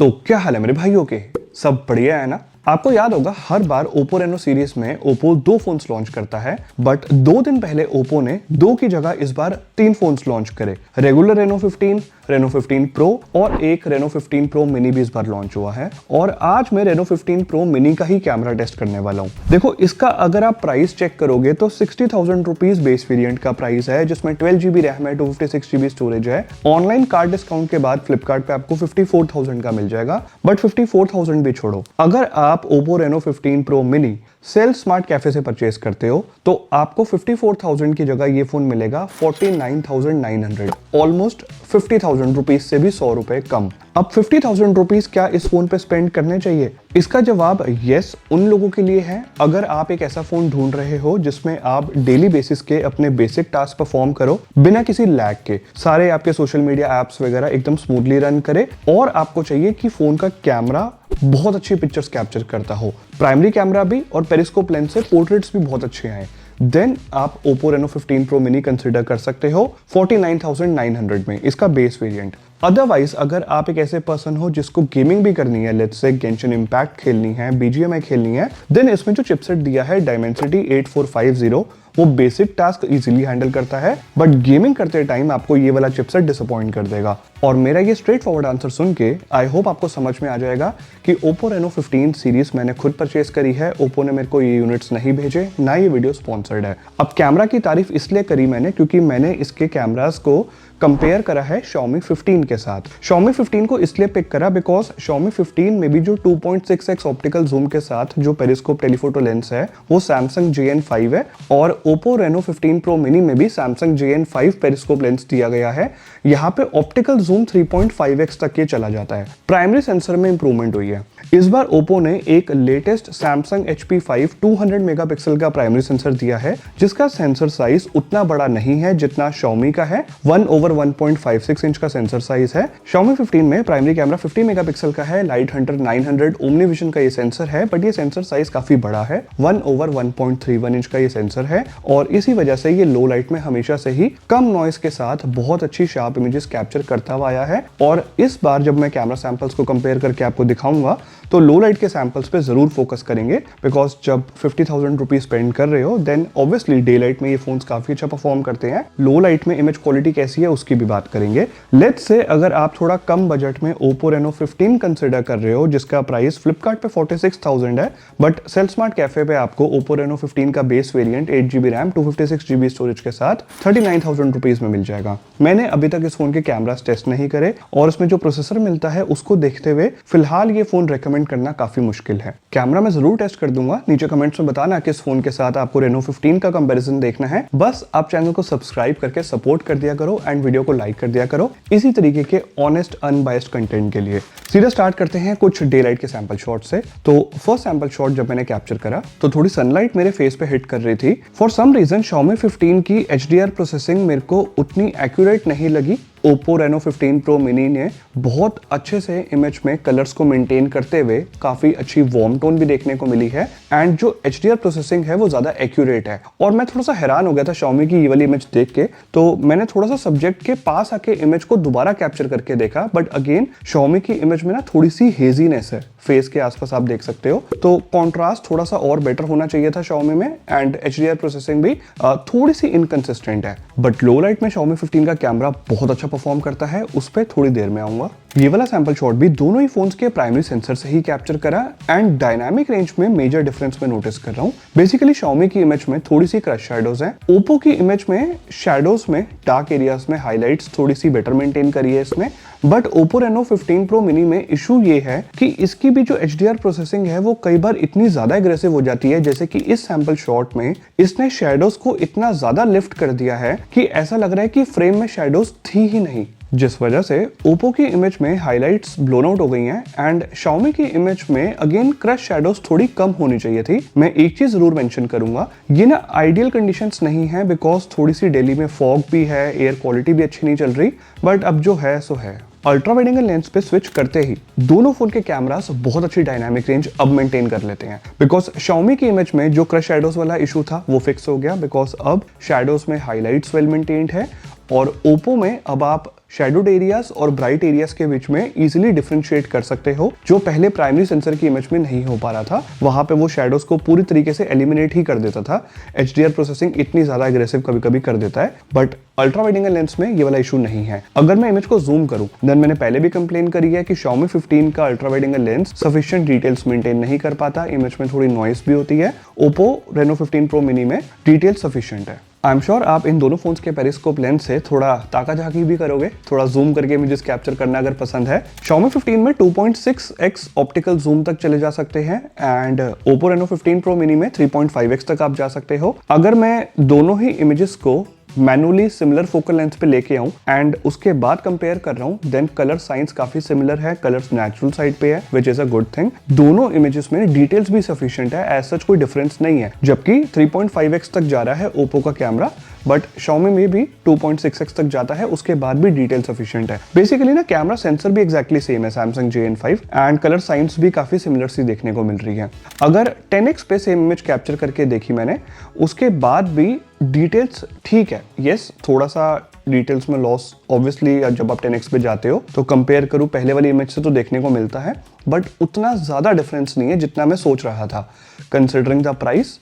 तो क्या हाल है मेरे भाइयों के, सब बढ़िया है ना। आपको याद होगा हर बार Oppo Reno सीरीज में Oppo 2 फोन्स लॉन्च करता है, बट 2 दिन पहले Oppo ने 2 की जगह इस बार 3 फोन्स लॉन्च करे। रेगुलर Reno 15, Reno 15 Pro और एक Reno 15 Pro Mini भी इस बार लॉन्च हुआ है। और आज मैं Reno 15 Pro Mini का ही कैमरा टेस्ट करने वाला हूँ। देखो, इसका अगर आप प्राइस चेक करोगे तो 60,000 रुपीज बेस वेरिएंट का प्राइस है, जिसमें 12GB रैम है, 256GB स्टोरेज है। ऑनलाइन कार्ड डिस्काउंट के बाद फ्लिपकार्ट पे आपको 54,000 का मिल जाएगा। बट 54,000 भी छोड़ो, अगर आप Oppo Reno 15 Pro Mini sale smart Cafe से परचेस करते हो तो आपको 54,000 की जगह ये फोन मिलेगा 49,900, ऑलमोस्ट 50,000 रुपीज से भी 100 रुपए कम। अब 50,000 रुपीज क्या इस फोन पे स्पेंड करने चाहिए? इसका जवाब यस उन लोगों के लिए है अगर आप एक ऐसा फोन ढूंढ रहे हो जिसमें आप डेली बेसिस के अपने बेसिक टास्क परफॉर्म करो बिना किसी लैग के, सारे आपके सोशल मीडिया एप्स वगैरह एकदम स्मूथली रन करे, और आपको चाहिए कि फोन का कैमरा बहुत अच्छी पिक्चर्स कैप्चर करता हो, प्राइमरी कैमरा भी और पेरिस्कोप लेंस से पोर्ट्रेट्स भी बहुत अच्छे आए, देन आप Oppo Reno 15 Pro Mini consider कर सकते हो 49,900 में, इसका बेस वेरिएंट। अदरवाइज अगर आप एक ऐसे पर्सन हो जिसको गेमिंग भी करनी है, लेट्स से गेंशिन इम्पैक्ट खेलनी है, BGMI खेलनी है, देन इसमें जो चिपसेट दिया है Dimensity 8450 वो बेसिक टास्क इजीली हैंडल करता है, बट गेमिंग करते टाइम आपको ये वाला चिपसेट डिसअपॉइंट कर देगा। और मेरा ये स्ट्रेट फॉरवर्ड आंसर सुन के आई होप आपको समझ में आ जाएगा कि Oppo Reno 15 सीरीज मैंने खुद परचेस करी है। Oppo ने मेरे को ये यूनिट्स नहीं भेजे, ना ये वीडियो स्पॉन्सर्ड है। अब कैमरा की तारीफ इसलिए करी मैंने क्योंकि मैंने इसके कैमरास को कंपेयर करा है Xiaomi 15 के साथ। Xiaomi 15 को इसलिए पिक करा बिकॉज Xiaomi 15 में भी जो 2.6x ऑप्टिकल जूम के साथ जो पेरिस्कोप टेलीफोटो लेंस है वो Samsung JN5 है, और Oppo Reno 15 Pro Mini में भी Samsung JN5 पेरिस्कोप लेंस दिया गया है। यहाँ पे ऑप्टिकल जूम 3.5x तक के चला जाता है। प्राइमरी सेंसर में इंप्रूवमेंट हुई है। इस बार Oppo ने एक लेटेस्ट Samsung HP5 200 मेगापिक्सल का प्राइमरी सेंसर दिया है, जिसका सेंसर साइज उतना बड़ा नहीं है जितना Xiaomi का है। 1/1.56 इंच का सेंसर साइज है। Xiaomi 15 में प्राइमरी कैमरा 50 मेगापिक्सल का है, लाइट हंटर 900 ओमनी विजन का ये सेंसर है, बट ये सेंसर साइज काफी बड़ा है, 1/1.31 इंच का ये सेंसर है, और इसी वजह से ये लो लाइट में हमेशा से ही कम नॉइस के साथ बहुत अच्छी शार्प इमेजेस कैप्चर करता हुआ आया है। और इस बार जब मैं कैमरा सैंपल्स को कंपेयर करके आपको दिखाऊंगा तो लो लाइट के सैंपल्स पे जरूर फोकस करेंगे, बिकॉज जब 50,000 रुपीज स्पेंड कर रहे हो देन ऑब्वियसली डे लाइट में ये फोन्स काफी अच्छा परफॉर्म करते हैं। लो लाइट में इमेज क्वालिटी कैसी है उसकी भी बात करेंगे। लेट्स से अगर आप थोड़ा कम बजट में Oppo Reno 15 कंसिडर कर रहे हो जिसका प्राइस फ्लिपकार्ट पे 46,000 है, बट सेल स्मार्ट कैफे पे आपको Oppo Reno 15 का base variant 8GB RAM 256GB storage के साथ 39,000 रुपीज में मिल जाएगा। मैंने अभी तक इस फोन के कैमरास टेस्ट नहीं करे और इसमें जो प्रोसेसर मिलता है उसको देखते हुए फिलहाल ये फोन रेकमेंड करना काफी मुश्किल है। कैमरा मैं जरूर टेस्ट कर दूंगा, नीचे कमेंट्स में बताना किस फोन के साथ आपको Reno 15 का कंपैरिजन देखना है। बस आप चैनल को सब्सक्राइब करके सपोर्ट कर दिया करो एंड वीडियो को लाइक कर दिया करो इसी तरीके के ऑनेस्ट अनबायस्ड कंटेंट के लिए। सीधा स्टार्ट करते हैं कुछ डे लाइट के सैंपल शॉट से। तो फर्स्ट सैंपल शॉट जब मैंने कैप्चर करा तो थोड़ी सनलाइट मेरे फेस पे हिट कर रही थी। फॉर सम रीजन Xiaomi 15 की HDR प्रोसेसिंग मेरे को उतनी एक्यूरेट नहीं लगी। Oppo Reno 15 Pro Mini ने बहुत अच्छे से इमेज में कलर्स को मेंटेन करते हुए काफी अच्छी वार्म टोन भी देखने को मिली है, एंड जो HDR प्रोसेसिंग है वो ज्यादा एक्यूरेट है। और मैं थोड़ा सा हैरान हो गया था Xiaomi की ये वाली इमेज देख के, तो मैंने थोड़ा सा सब्जेक्ट के पास आके इमेज को दोबारा कैप्चर करके देखा, बट अगेन Xiaomi की इमेज में ना थोड़ी सी हेजीनेस है, फेस के आसपास आप देख सकते हो, तो कॉन्ट्रास्ट थोड़ा सा और बेटर होना चाहिए था Xiaomi में, एंड HDR प्रोसेसिंग भी थोड़ी सी इनकंसिस्टेंट है। बट लो लाइट में Xiaomi 15 का कैमरा बहुत अच्छा परफॉर्म करता है, उस पर थोड़ी देर में आऊंगा। ये वाला सैंपल शॉट भी दोनों ही फोन्स के प्राइमरी सेंसर से ही कैप्चर करा, एंड डायनामिक रेंज में मेजर डिफरेंस मैं नोटिस कर रहा हूँ। बेसिकली Xiaomi की इमेज में थोड़ी सी क्रश शैडोज हैं, Oppo की इमेज में शैडोज में डार्क एरियाज में हाईलाइट्स थोड़ी सी बेटर मेंटेन करी है इसने। But Oppo Reno 15 Pro Mini में इशू ये है कि इसकी भी जो HDR प्रोसेसिंग है वो कई बार इतनी ज्यादा एग्रेसिव हो जाती है, जैसे कि इस सैंपल शॉट में इसने शैडोज को इतना ज्यादा लिफ्ट कर दिया है कि ऐसा लग रहा है कि फ्रेम में शैडोज थी ही नहीं, जिस वजह से Oppo की इमेज में हाइलाइट्स ब्लोन आउट हो गई हैं, एंड Xiaomi की इमेज में अगेन क्रश शैडोज थोड़ी कम होनी चाहिए थी। मैं एक चीज जरूर मेंशन करूंगा, ये ना आइडियल कंडीशंस नहीं है, बिकॉज थोड़ी सी दिल्ली में फॉग भी है, एयर क्वालिटी भी अच्छी नहीं चल रही, बट अब जो है सो है। अल्ट्रा वाइड एंगल लेंस पे स्विच करते ही दोनों फोन के कैमरास बहुत अच्छी डायनामिक रेंज अब मेंटेन कर लेते हैं, बिकॉज Xiaomi की इमेज में जो क्रश शैडोज वाला इशू था वो फिक्स हो गया, बिकॉज अब शैडोज में हाइलाइट्स वेल मेंटेन्ड है और ओप्पो में अब आप शैडोड एरियाज और ब्राइट एरियाज के बीच में इजीली डिफरेंशिएट कर सकते हो, जो पहले प्राइमरी सेंसर की इमेज में नहीं हो पा रहा था। वहां पे वो शैडोज को पूरी तरीके से एलिमिनेट ही कर देता था। HDR प्रोसेसिंग इतनी ज्यादा एग्रेसिव कभी कभी कर देता है, but ultra wide angle lens में ये वाला इशू नहीं है। अगर मैं इमेज को जूम करूं, देन मैंने पहले भी कंप्लेन करी है कि Xiaomi 15 का ultra wide angle lens sufficient details maintain नहीं कर पाता, इमेज में थोड़ी नॉइस भी होती है। Oppo Reno 15 Pro Mini में डिटेल सफिशिएंट है। आई एम श्योर आप इन दोनों फोन्स के पेरिस्कोप लेंस से थोड़ा ताका झाकी भी करोगे, थोड़ा जूम करके इमेजेस कैप्चर करना अगर पसंद है। Xiaomi 15 में 2.6x ऑप्टिकल जूम तक चले जा सकते हैं and Oppo Reno 15 Pro Mini में 3.5x तक आप जा सकते हो। अगर मैं दोनों ही इमेजेस को मैनुअली सिमिलर फोकल लेंथ पे लेके आऊं एंड उसके बाद कंपेयर कर रहा हूं, देन कलर साइंस काफी सिमिलर है, कलर्स नेचुरल साइड पे है, which is a good thing. दोनों इमेजेस में डिटेल्स भी सफिशिएंट है, एज सच कोई डिफरेंस नहीं है। जबकि 3.5x तक जा रहा है ओप्पो का कैमरा, बट Xiaomi में भी 2.6x तक जाता है, उसके बाद भी डिटेल सफिशिएंट है। बेसिकली ना कैमरा सेंसर भी एग्जैक्टली सेम है Samsung JN5 and colour science भी काफी सिमिलर सी देखने को मिल रही है। अगर 10x पे सेम इमेज कैप्चर करके देखी मैंने, उसके बाद भी डिटेल्स ठीक है। यस, थोड़ा सा डिटेल्स में लॉस ऑब्वियसली जब आप 10x पे जाते हो तो कंपेयर करूं पहले वाली इमेज से तो देखने को मिलता है, बट उतना ज्यादा डिफरेंस नहीं है जितना मैं सोच रहा था। कंसिडरिंग द प्राइस,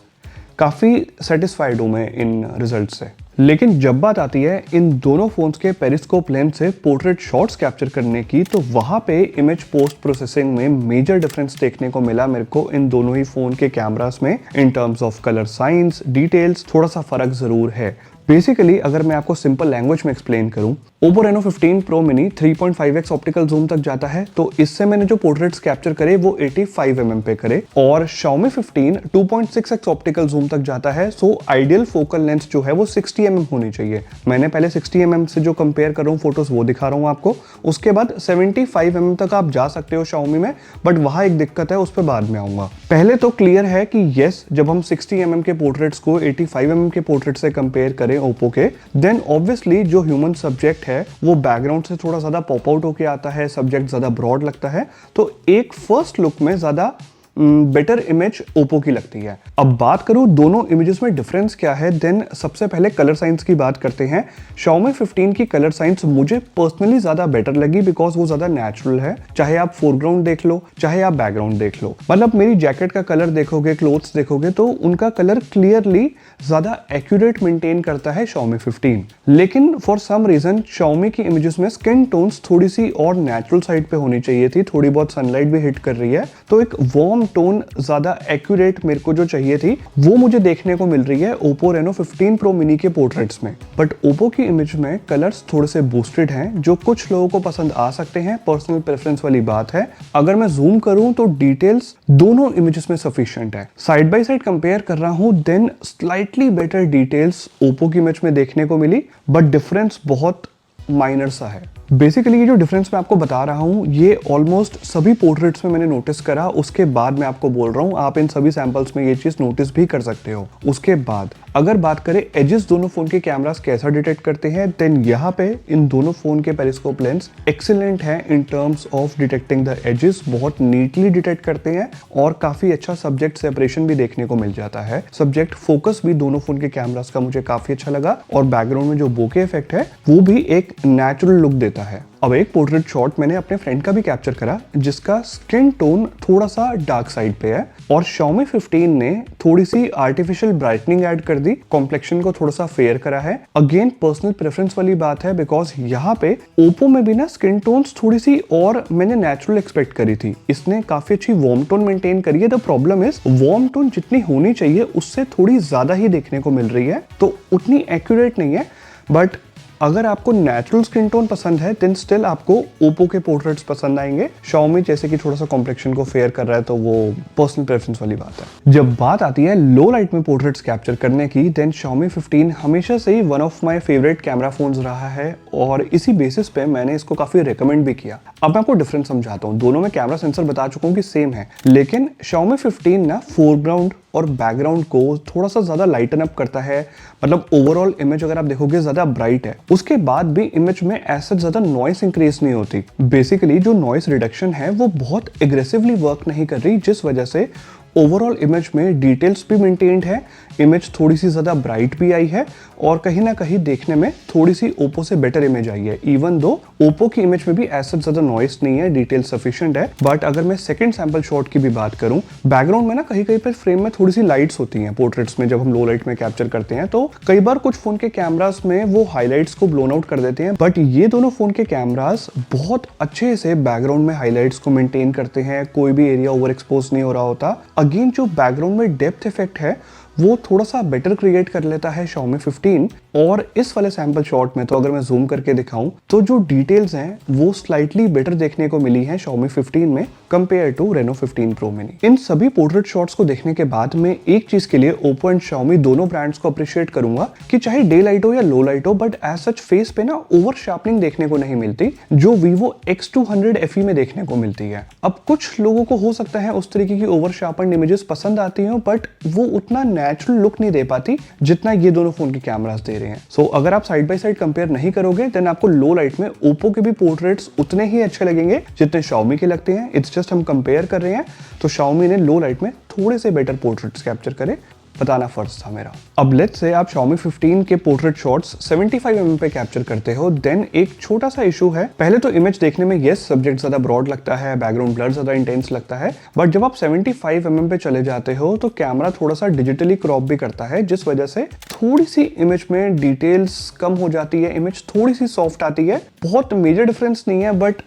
काफी सेटिस्फाइड हूं मैं इन रिजल्ट से। लेकिन जब बात आती है इन दोनों फोन्स के पेरिस्कोप लेंस से पोर्ट्रेट शॉट्स कैप्चर करने की, तो वहां पे इमेज पोस्ट प्रोसेसिंग में मेजर डिफरेंस देखने को मिला मेरे को इन दोनों ही फोन के कैमरास में। इन terms of colour science, details थोड़ा सा फर्क जरूर है। बेसिकली अगर मैं आपको सिंपल लैंग्वेज में एक्सप्लेन करूं, Oppo Reno 15 Pro Mini 3.5x optical zoom तक जाता है, तो इससे मैंने जो पोर्ट्रेट्स कैप्चर करे वो 85mm पे करे, और Xiaomi 15 2.6x ऑप्टिकल जूम तक जाता है, सो आइडियल फोकल लेंथ जो है वो 60mm होनी चाहिए। मैंने पहले 60mm से जो कंपेयर कर रहा हूँ फोटोज वो दिखा रहा हूँ आपको, उसके बाद 75mm तक आप जा सकते हो Xiaomi में, बट वहां एक दिक्कत है, उस पर बाद में आऊंगा। पहले तो क्लियर है कि यस, जब हम 60mm के पोर्ट्रेट्स को 85mm के पोर्ट्रेट से कंपेयर करें Oppo के, देन ऑब्वियसली जो ह्यूमन सब्जेक्ट है वो बैकग्राउंड से थोड़ा ज्यादा पॉप आउट होके आता है, सब्जेक्ट ज्यादा ब्रॉड लगता है, तो एक फर्स्ट लुक में ज्यादा बेटर इमेज Oppo की लगती है। अब बात करूं दोनों इमेजेस में डिफरेंस क्या है, देन सबसे पहले कलर साइंस की बात करते हैं। Xiaomi 15 की कलर साइंस मुझे पर्सनली ज्यादा बेटर लगी, बिकॉज वो ज्यादा नेचुरल है। चाहे आप फोरग्राउंड देख लो, चाहे आप बैकग्राउंड देख लो, मतलब मेरी जैकेट का कलर देखोगे, क्लोथ्स देखोगे, तो उनका कलर क्लियरली ज्यादा एक्यूरेट मेंटेन करता है Xiaomi 15। लेकिन फॉर सम रीजन Xiaomi की इमेजेस में स्किन टोन्स थोड़ी सी और नेचुरल साइड पे होनी चाहिए थी, थोड़ी बहुत सनलाइट भी हिट कर रही है, तो एक वार्म टोन ज्यादा एक्यूरेट मेरे को जो चाहिए थी वो मुझे देखने को मिल रही है Oppo Reno 15 Pro Mini के पोर्ट्रेट्स में। बट Oppo की इमेज में कलर्स थोड़े से बूस्टेड हैं, जो कुछ लोगों को पसंद आ सकते हैं, पर्सनल प्रेफरेंस वाली बात है। अगर मैं जूम करूं तो डिटेल्स दोनों इमेजेस में सफिशिएंट है। साइड बाय साइड कंपेयर कर रहा हूं, then slightly better details Oppo की इमेज में देखने को मिली, बट डिफरेंस बहुत माइनर सा है। बेसिकली ये जो डिफरेंस मैं आपको बता रहा हूँ, ये ऑलमोस्ट सभी पोर्ट्रेट्स में मैंने नोटिस करा, उसके बाद मैं आपको बोल रहा हूँ, आप इन सभी सैंपल्स में ये चीज नोटिस भी कर सकते हो। उसके बाद अगर बात करें एजेस दोनों फोन के कैमरास कैसा डिटेक्ट करते हैं, देन यहाँ पे इन दोनों फोन के पेरिस्कोप लेंस एक्सीलेंट है in terms of detecting the edges, बहुत नीटली डिटेक्ट करते हैं और काफी अच्छा सब्जेक्ट सेपरेशन भी देखने को मिल जाता है। सब्जेक्ट फोकस भी दोनों फोन के कैमरास का मुझे काफी अच्छा लगा, और बैकग्राउंड में जो बोके इफेक्ट है वो भी एक नेचुरल लुक देता है। अब एक पोर्ट्रेट शॉट मैंने अपने फ्रेंड का भी कैप्चर करा, जिसका स्किन टोन थोड़ा सा डार्क साइड पे है, और Xiaomi 15 ने थोड़ी सी आर्टिफिशियल ब्राइटनिंग ऐड कर दी, कॉम्प्लेक्शन को थोड़ा सा फेयर करा है। अगेन पर्सनल प्रेफरेंस वाली बात है, बिकॉज यहाँ पे Oppo में भी ना स्किन टोन्स थोड़ी सी और मैंने नेचुरल एक्सपेक्ट करी थी, इसने काफी अच्छी वार्म टोन मेंटेन करी है। The problem is warm tone जितनी होनी चाहिए उससे थोड़ी ज्यादा ही देखने को मिल रही है, तो उतनी एक्यूरेट नहीं है। बट अगर आपको नेचुरल स्किन टोन पसंद है, देन स्टिल आपको Oppo के पोर्ट्रेट्स पसंद आएंगे। Xiaomi जैसे कि थोड़ा सा कॉम्प्लेक्शन को फेयर कर रहा है, तो वो पर्सनल प्रेफरेंस वाली बात है। जब बात आती है लो लाइट में पोर्ट्रेट्स कैप्चर करने की, देन Xiaomi 15 हमेशा से ही one of my favourite camera phones रहा है, और इसी बेसिस पे मैंने इसको काफी रिकमेंड भी किया। अब मैं आपको डिफरेंस समझाता हूँ। दोनों में कैमरा सेंसर बता चुका हूँ कि सेम है, लेकिन Xiaomi 15 ना फोरग्राउंड और बैकग्राउंड को थोड़ा सा ज्यादा लाइटन अप करता है, मतलब ओवरऑल इमेज अगर आप देखोगे ज्यादा ब्राइट है। उसके बाद भी इमेज में ऐसा ज्यादा नॉइस इंक्रीज नहीं होती। बेसिकली जो नॉइस रिडक्शन है वो बहुत एग्रेसिवली वर्क नहीं कर रही, जिस वजह से ओवरऑल इमेज में डिटेल्स भी मेंटेन्ड है, इमेज थोड़ी सी ज़्यादा ब्राइट भी आई है और कहीं ना कहीं देखने में थोड़ी सी ओप्पो से बेटर इमेज आई है। इवन दो ओप्पो की इमेज में भी ऐसा ज़्यादा नॉइस नहीं है, डिटेल सफिशिएंट है। बट अगर मैं सेकंड सैंपल शॉट की भी बात करूं, बैकग्राउंड में ना कहीं कहीं पर फ्रेम में थोड़ी सी लाइट्स होती हैं पोर्ट्रेट्स में, जब हम लो लाइट में कैप्चर करते हैं तो कई बार कुछ फोन के कैमरास में वो हाईलाइट्स को ब्लोन आउट कर देते हैं। बट ये दोनों फोन के कैमरास बहुत अच्छे से बैकग्राउंड में हाईलाइट्स को मेंटेन करते हैं, कोई भी एरिया ओवर एक्सपोज नहीं हो रहा होता। अगेन जो बैकग्राउंड में डेप्थ इफेक्ट है वो थोड़ा सा बेटर क्रिएट कर लेता है Xiaomi 15। और इस वाले सैंपल शॉट में तो अगर मैं जूम करके दिखाऊं तो जो डिटेल्स हैं वो स्लाइटली बेटर देखने को मिली है Xiaomi 15 में compare to Reno 15 Pro Mini। इन सभी पोर्ट्रेट शॉट्स को देखने के बाद मैं एक चीज के लिए Oppo एंड Xiaomi दोनों ब्रांड्स को अप्रिशिएट करूंगा कि चाहे डे लाइट हो या लो लाइट हो, बट एज सच फेस पे ना ओवर शार्पनिंग देखने को नहीं मिलती जो Vivo X200 FE में देखने को मिलती है। अब कुछ लोगों को हो सकता है उस तरीके की ओवर शार्पन इमेजेस पसंद आती हो, बट वो उतना नेचुरल लुक नहीं दे पाती जितना ये दोनों फोन के कैमरास दे रहे हैं। सो अगर आप साइड बाय साइड कंपेयर नहीं करोगे देन आपको लो लाइट में ओप्पो के भी पोर्ट्रेट्स उतने ही अच्छे लगेंगे जितने Xiaomi के लगते हैं। इट्स जस्ट हम कंपेयर कर रहे हैं तो Xiaomi ने लो लाइट में थोड़े से बेटर पोर्ट्रेट्स कैप्चर करे, बताना फर्ज था मेरा। अब लेट्स से आप Xiaomi 15 के पोर्ट्रेट शॉट्स 75mm पे कैप्चर करते हो, देन एक छोटा सा इशू है। पहले तो इमेज देखने में यस सब्जेक्ट ज्यादा ब्रॉड लगता है, बैकग्राउंड ब्लर ज्यादा इंटेंस लगता है, बट जब आप 75mm पे चले जाते हो तो कैमरा थोड़ा सा डिजिटली क्रॉप भी करता है, जिस वजह से थोड़ी सी इमेज में डिटेल्स कम हो जाती है, इमेज थोड़ी सी सॉफ्ट आती है। बहुत मेजर डिफरेंस नहीं है, बट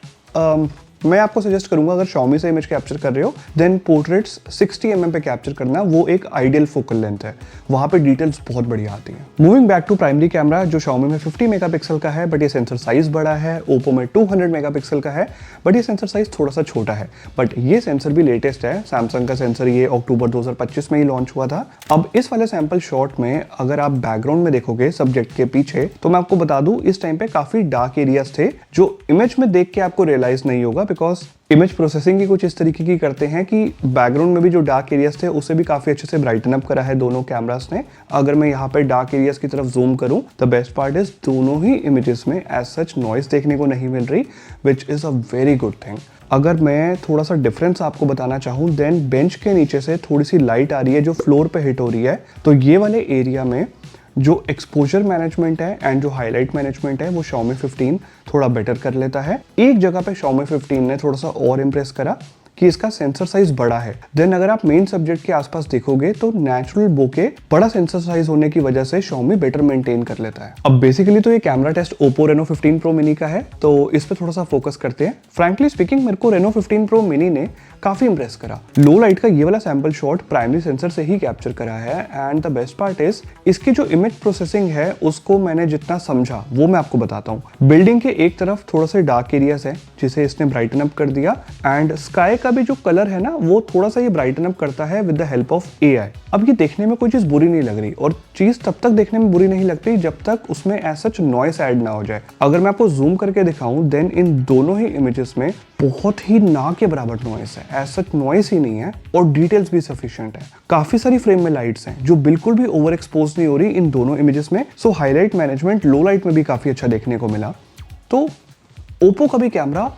मैं आपको सजेस्ट करूंगा अगर Xiaomi से इमेज कैप्चर कर रहे हो देन पोर्ट्रेट्स 60mm पे कैप्चर करना, वो एक आइडियल फोकल लेंथ है, वहां पे डिटेल्स बहुत बढ़िया आती हैं। Moving back to primary camera जो Xiaomi में 50 मेगापिक्सल का है, बट ये सेंसर साइज बड़ा है। Oppo में 200 मेगापिक्सल का है, बट ये सेंसर साइज थोड़ा सा छोटा है। बट ये सेंसर भी लेटेस्ट है, सैमसंग का सेंसर ये अक्टूबर 2025 में ही लॉन्च हुआ था। अब इस वाले सैंपल शॉट में अगर आप बैकग्राउंड में देखोगे सब्जेक्ट के पीछे, तो मैं आपको बता दूं इस टाइम पे काफी डार्क एरियाज थे जो इमेज में देख के आपको रियलाइज नहीं होगा, बिकॉज इमेज प्रोसेसिंग की कुछ इस तरीके की करते हैं कि बैकग्राउंड में भी जो डार्क एरियाज थे उसे भी काफी अच्छे से ब्राइटन अप करा है दोनों कैमरास ने। अगर मैं यहाँ पे डार्क एरियाज की तरफ जूम करूं, द बेस्ट पार्ट इज दोनों ही इमेजेस में एज सच नॉइस देखने को नहीं मिल रही, which is a very good thing. अगर मैं थोड़ा सा डिफरेंस आपको बताना चाहूँ देन बेंच के नीचे से थोड़ी सी लाइट आ रही है जो फ्लोर पे हिट हो रही है, तो ये वाले एरिया में जो एक्सपोजर मैनेजमेंट है एंड जो हाईलाइट मैनेजमेंट है वो Xiaomi 15 थोड़ा बेटर कर लेता है। एक जगह पे Xiaomi 15 ने थोड़ा सा और इम्प्रेस करा कि इसका सेंसर साइज बड़ा है। देन अगर आप मेन सब्जेक्ट के आसपास देखोगे तो नेचुरल बोके बड़ा सेंसर साइज होने की वजह से Xiaomi बेटर मेंटेन कर लेता है। अब बेसिकली तो ये camera test Oppo Reno 15 Pro Mini का है, तो इस पे थोड़ा सा फोकस करते हैं। फ्रैंकली स्पीकिंग मेरे को Reno 15 Pro Mini ने काफी इंप्रेस करा। लो लाइट का ये वाला सैंपल शॉट प्राइमरी सेंसर से ही कैप्चर करा है and the best part is इसकी जो इमेज प्रोसेसिंग है उसको मैंने जितना समझा वो मैं आपको बताता हूँ। बिल्डिंग के एक तरफ थोड़ा सा डार्क एरियाज है जिसे इसने ब्राइटन अप कर दिया एंड स्काई का भी जो कलर है ना वो थोड़ा सा ये ब्राइटन अप करता है with the help of AI। अब ये देखने में कोई चीज बुरी नहीं लग रही, और चीज तब तक देखने में बुरी नहीं लगती जब तक उसमें एज सच नॉइस ऐड ना हो जाए। अगर मैं आपको जूम करके दिखाऊं देन इन दोनों ही इमेजेस में बहुत ही ना के बराबर नॉइस है, एज सच नॉइस ही नहीं है और डिटेल्स भी सफिशिएंट है। काफी सारी फ्रेम में लाइट्स हैं जो बिल्कुल भी ओवर एक्सपोज नहीं हो रही इन दोनों इमेजेस में। सो हाईलाइट मैनेजमेंट लो लाइट में भी काफी अच्छा देखने को मिला। तो ओप्पो का भी कैमरा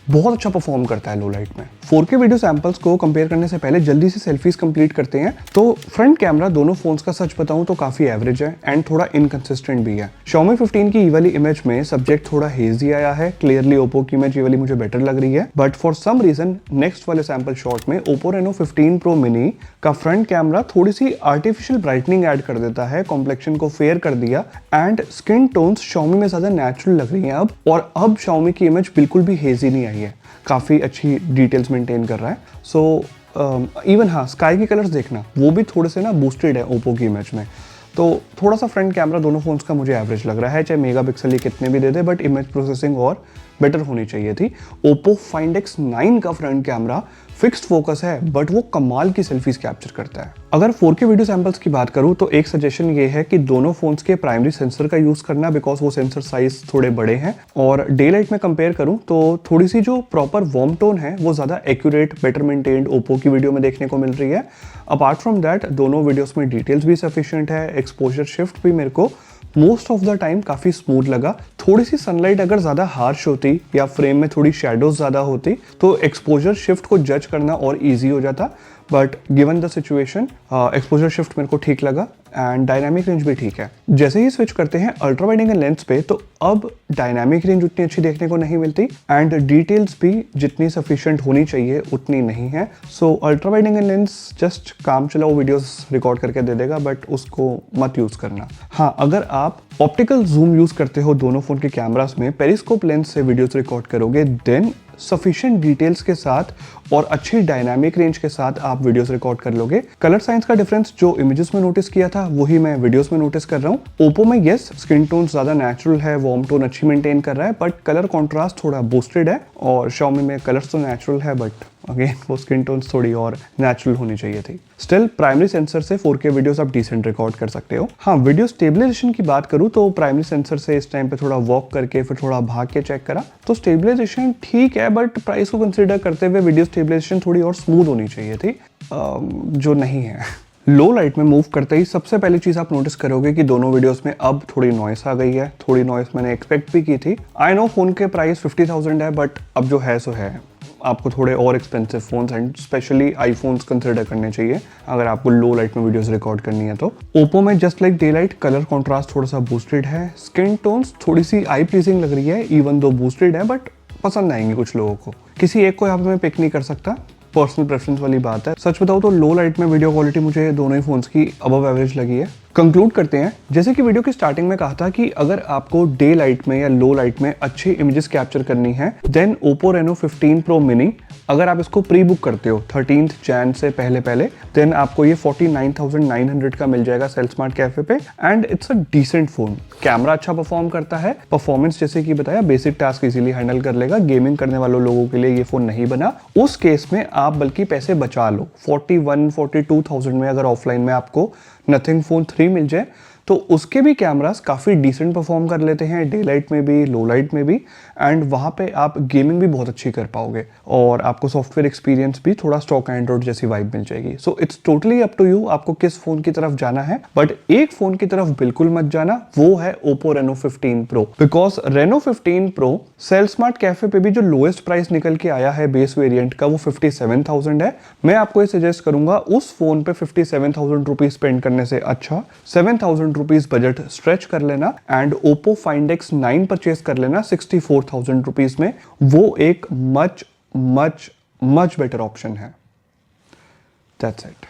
बहुत अच्छा परफॉर्म करता है लो लाइट में। 4K वीडियो सैंपल्स को कंपेयर करने से पहले जल्दी से सेल्फीज कंप्लीट करते हैं। तो फ्रंट कैमरा दोनों फोन्स का सच बताऊं तो काफी एवरेज है एंड थोड़ा इनकंसिस्टेंट भी है। Xiaomi 15 की ये वाली इमेज में सब्जेक्ट थोड़ा हेजी आया है, क्लियरली Oppo की इमेज ये वाली मुझे बेटर लग रही है, but for some reason next वाले सैंपल शॉट में Oppo Reno 15 Pro Mini का फ्रंट कैमरा थोड़ी सी आर्टिफिशियल ब्राइटनिंग ऐड कर देता है, कॉम्प्लेक्शन को फेयर कर दिया एंड स्किन टोन्स Xiaomi में ज्यादा नेचुरल लग रही हैं अब, और अब Xiaomi की इमेज बिल्कुल भी हेजी नहीं आई है, काफी अच्छी डिटेल्स मेंटेन कर रहा है। सो इवन हाँ स्काई के कलर्स देखना वो भी थोड़े से ना बूस्टेड है ओप्पो की इमेज में। तो थोड़ा सा फ्रंट कैमरा दोनों फोन्स का मुझे एवरेज लग रहा है, चाहे मेगापिक्सल ये कितने भी दे दे, बट इमेज प्रोसेसिंग और बेटर होनी चाहिए थी। Oppo Find X9 का फ्रंट कैमरा फिक्स्ड फोकस है बट वो कमाल की सेल्फीज कैप्चर करता है। अगर 4K वीडियो सैंपल्स की बात करूं तो एक सजेशन ये है कि दोनों फोन्स के प्राइमरी सेंसर का यूज करना, बिकॉज वो सेंसर साइज थोड़े बड़े हैं, और डे लाइट में कंपेयर करूं तो थोड़ी सी जो प्रॉपर वार्म टोन है वो ज्यादा एक्यूरेट बेटर मेंटेन्ड Oppo की वीडियो में देखने को मिल रही है। अपार्ट फ्रॉम दैट दोनों वीडियोस में डिटेल्स भी सफिशिएंट है, एक्सपोजर शिफ्ट भी मेरे को मोस्ट ऑफ द टाइम काफी स्मूथ लगा। थोड़ी सी सनलाइट अगर ज्यादा हार्श होती या फ्रेम में थोड़ी शेडोज ज्यादा होती तो एक्सपोजर शिफ्ट को जज करना और इजी हो जाता, but given the situation exposure shift मेरे को ठीक लगा एंड डायनामिक रेंज भी ठीक है। जैसे ही स्विच करते हैं अल्ट्रा वाइड एंगल लेंस पे तो अब डायनामिक रेंज उतनी अच्छी देखने को नहीं मिलती एंड डिटेल्स भी जितनी सफिशिएंट होनी चाहिए उतनी नहीं है। So ultra wide angle lens just काम चलाओ वीडियोस रिकॉर्ड करके दे देगा, बट उसको मत यूज करना। हाँ, अगर आप ऑप्टिकल जूम यूज करते हो दोनों फोन के कैमरास में, पेरिस्कोप लेंस से वीडियोस रिकॉर्ड करोगे, देन सफिशिएंट डिटेल्स के साथ और अच्छी डायनामिक रेंज के साथ आप वीडियोस रिकॉर्ड कर लोगे। कलर साइंस का डिफरेंस जो इमेजेस में नोटिस किया था वही मैं वीडियोस में नोटिस कर रहा हूँ। ओप्पो में यस स्किन टोन ज्यादा नेचुरल है, वार्म टोन अच्छी मेंटेन कर रहा है, बट कलर कॉन्ट्रास्ट थोड़ा बूस्टेड है। और Xiaomi में कलर्स तो नेचुरल है, बट अगेन वो स्किन टोन्स थोड़ी और नेचुरल होनी चाहिए थी। स्टिल प्राइमरी सेंसर से 4K वीडियोस आप डिसेंट रिकॉर्ड कर सकते हो। हाँ, वीडियो स्टेबलाइजेशन की बात करूँ तो प्राइमरी सेंसर से इस टाइम पे थोड़ा वॉक करके फिर थोड़ा भाग के चेक करा तो स्टेबलाइजेशन ठीक है, बट प्राइस को कंसिडर करते हुए वीडियो स्टेबलाइजेशन थोड़ी और स्मूथ होनी चाहिए थी, जो नहीं है। लो लाइट में मूव करते ही सबसे पहली चीज आप नोटिस करोगे कि दोनों वीडियोस में अब थोड़ी नॉइस आ गई है। थोड़ी नॉइस मैंने एक्सपेक्ट भी की थी। आई नो फोन के प्राइस 50,000 है, बट अब जो है सो है। आपको थोड़े और expensive phones and specially iPhones consider करने चाहिए अगर आपको लो लाइट में वीडियोस रिकॉर्ड करनी है तो। ओप्पो में just like day light colour contrast थोड़ा सा बूस्टेड है, स्किन टोन्स थोड़ी सी आई प्लीजिंग लग रही है इवन दो बूस्टेड है, बट पसंद आएंगे कुछ लोगों को। किसी एक को यहाँ पे मैं पिक नहीं कर सकता, पर्सनल प्रेफरेंस वाली बात है। सच बताऊं तो लो लाइट में वीडियो क्वालिटी मुझे दोनों ही फोन्स की अबव एवरेज लगी है। कंक्लूड करते हैं, जैसे कि वीडियो की स्टार्टिंग में कहा था कि अगर आपको डे लाइट में या लो लाइट में अच्छी इमेजेस कैप्चर करनी है then Oppo Reno 15 Pro Mini, अगर आप इसको प्री बुक करते हो 13 जैन से पहले देन आपको ये 49,900 का मिल जाएगा सेल स्मार्ट कैफे पे and it's a decent phone. Camera अच्छा परफॉर्म करता है, परफॉर्मेंस जैसे कि बताया बेसिक टास्क इजीली हैंडल कर लेगा। गेमिंग करने वालों लोगों के लिए ये फोन नहीं बना। उस केस में आप बल्कि पैसे बचा लो। 41-42,000 में अगर ऑफलाइन में आपको नथिंग फोन 3 मिल जाए तो उसके भी कैमरास काफ़ी डिसेंट परफॉर्म कर लेते हैं डे लाइट में भी लो लाइट में भी एंड वहाँ पे आप गेमिंग भी बहुत अच्छी कर पाओगे और आपको सॉफ्टवेयर एक्सपीरियंस भी थोड़ा स्टॉक एंड्रॉइड जैसी वाइब मिल जाएगी। So it's totally up to you आपको किस फोन की तरफ जाना है, बट एक फोन की तरफ बिल्कुल मत जाना, वो है Oppo Reno 15 Pro। Because Reno 15 Pro sale smart cafe पे भी जो लोएस्ट प्राइस निकल के आया है बेस वेरिएंट का वो 57,000 है। मैं आपको ये सजेस्ट करूंगा उस फोन पे 57,000 रुपीज स्पेंड करने से अच्छा 7,000 रुपीज बजट स्ट्रेच कर लेना and Oppo Find X9 purchase कर लेना 64,000 रुपीज में। वो एक मच बेटर ऑप्शन है। That's it.